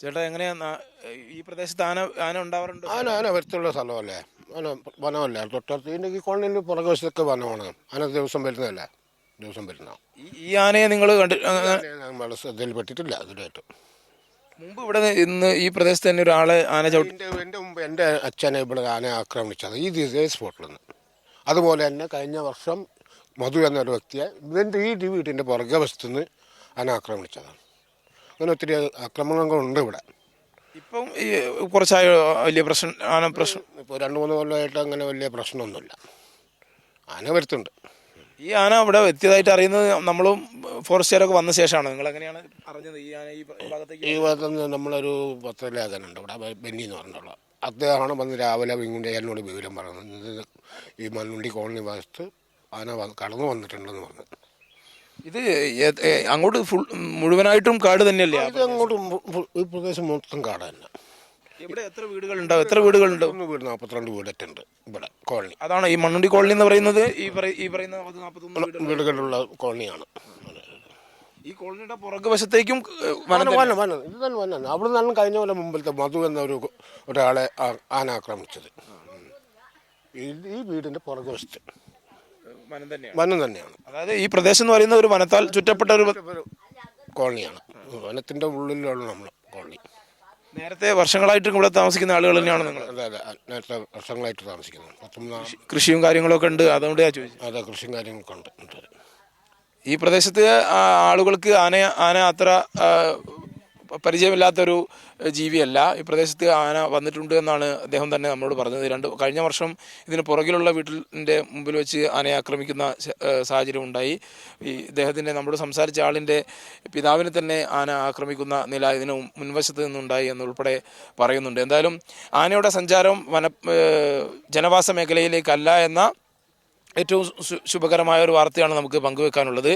ചേട്ടാ എങ്ങനെയാ ഈ പ്രദേശത്ത് ആന ആന ഉണ്ടാവാറുണ്ട്? ആന വരത്തുള്ള സ്ഥലമല്ലേ, ആന വനമല്ലേ തൊട്ടടുത്ത്. ഇതിൻ്റെ ഈ കോളനിയിൽ പുറകുവശത്തൊക്കെ വനമാണ്. ആന ദിവസം വരുന്നതല്ല, ദിവസം വരുന്ന. ഈ ആനയെ നിങ്ങൾ നമ്മൾ ശ്രദ്ധയിൽപ്പെട്ടിട്ടില്ല അതിലായിട്ട്. മുമ്പ് ഇവിടെ ഇന്ന് ഈ പ്രദേശത്ത് തന്നെ ഒരാളെ ആന ചവിട്ടി. എൻ്റെ മുമ്പ് എൻ്റെ അച്ഛനെ ഇവിടെ ആന ആക്രമിച്ചത് ഇതേ സ്പോട്ടിൽ നിന്ന്. അതുപോലെ തന്നെ കഴിഞ്ഞ വർഷം മധു എന്നൊരു വ്യക്തിയെ ഈ വീട്ടിൻ്റെ പുറകുവശത്തുനിന്ന് ആന ആക്രമിച്ചതാണ്. അങ്ങനെ ഒത്തിരി ആക്രമണങ്ങളുണ്ട് ഇവിടെ. ഇപ്പം ഈ കുറച്ചായ വലിയ പ്രശ്നം ആന പ്രശ്നം ഇപ്പോൾ 2-3 കൊല്ലമായിട്ട് അങ്ങനെ വലിയ പ്രശ്നമൊന്നുമില്ല. ആന വരുത്തുണ്ട്. ഈ ആന ഇവിടെ എത്തിയതായിട്ട് അറിയുന്നത് നമ്മളും ഫോറസ്റ്റുകാരൊക്കെ വന്ന ശേഷമാണ്. നിങ്ങൾ എങ്ങനെയാണ് അറിഞ്ഞത് ഈ ആന ഈ ഭാഗത്തേക്ക്? ഈ ഭാഗത്തുനിന്ന് നമ്മളൊരു പത്രലേഖനുണ്ട് ഇവിടെ, ബെന്നി എന്ന് പറഞ്ഞുള്ള അദ്ദേഹമാണ് വന്ന് രാവിലെ ഇങ്ങോട്ട് എന്നോട് വിവരം പറയുന്നത്. ഈ മണ്ണുണ്ടി കോളനി ഭാഗത്ത് ആന കടന്നു വന്നിട്ടുണ്ടെന്ന് പറഞ്ഞു. ഇത് അങ്ങോട്ട് മുഴുവനായിട്ടും കാട് തന്നെയല്ലേ? ഇത് അങ്ങോട്ട് ഈ പ്രദേശം മൊത്തം കാട് തന്നെ. ഇവിടെ എത്ര വീടുകളുണ്ടാവും? എത്ര വീടുകളുണ്ട്? 42 വീടൊക്കെയുണ്ട് ഇവിടെ കോളനി. അതാണ് ഈ മണ്ണുണ്ടി കോളനി എന്ന് പറയുന്നത്. ഈ പറയുന്ന 41 വീടുകളുള്ള കോളനിയാണ്. ഈ കോളനിയുടെ പുറകു വശത്തേക്കും ഇത് തന്നെ വനം. അവിടെ നിന്നാണ് കഴിഞ്ഞ പോലെ മുമ്പിലത്തെ മധു എന്ന ഒരാളെ ആന ആക്രമിച്ചത്. ഈ വീടിന്റെ പുറകുവശത്ത് വനം തന്നെയാണ്. അതായത് ഈ പ്രദേശം എന്ന് പറയുന്ന ഒരു വനത്താൽ ചുറ്റപ്പെട്ട ഒരു കോളനിയാണ്. വനത്തിന്റെ ഉള്ളിലുള്ള നമ്മൾ കോളനി. നേരത്തെ വർഷങ്ങളായിട്ട് ഇവിടെ താമസിക്കുന്ന ആളുകൾ തന്നെയാണ് നിങ്ങൾ? അതെ, നേരത്തെ വർഷങ്ങളായിട്ട് താമസിക്കുന്നത്. കൃഷിയും കാര്യങ്ങളൊക്കെ ഉണ്ട്, അതുകൊണ്ട് ഞാൻ ചോദിച്ചു. അതെ, കൃഷിയും കാര്യങ്ങളൊക്കെ ഉണ്ട്. ഈ പ്രദേശത്ത് ആളുകൾക്ക് ആന അത്ര പരിചയമില്ലാത്തൊരു ജീവിയല്ല. ഈ പ്രദേശത്ത് ആന വന്നിട്ടുണ്ട് എന്നാണ് അദ്ദേഹം തന്നെ നമ്മളോട് പറഞ്ഞത്. കഴിഞ്ഞ വർഷം ഇതിന് പുറകിലുള്ള വീട്ടിൻ്റെ മുമ്പിൽ വെച്ച് ആനയെ ആക്രമിക്കുന്ന സാഹചര്യം ഉണ്ടായി. ഈ ഇദ്ദേഹത്തിൻ്റെ നമ്മളോട് സംസാരിച്ച ആളിൻ്റെ പിതാവിനെ തന്നെ ആന ആക്രമിക്കുന്ന നില ഇതിന് മുൻവശത്ത് നിന്നുണ്ടായി എന്നുൾപ്പെടെ പറയുന്നുണ്ട്. എന്തായാലും ആനയുടെ സഞ്ചാരം ജനവാസ മേഖലയിലേക്കല്ല എന്ന ഏറ്റവും ശുഭകരമായ ഒരു വാർത്തയാണ് നമുക്ക് പങ്കുവെക്കാനുള്ളത്.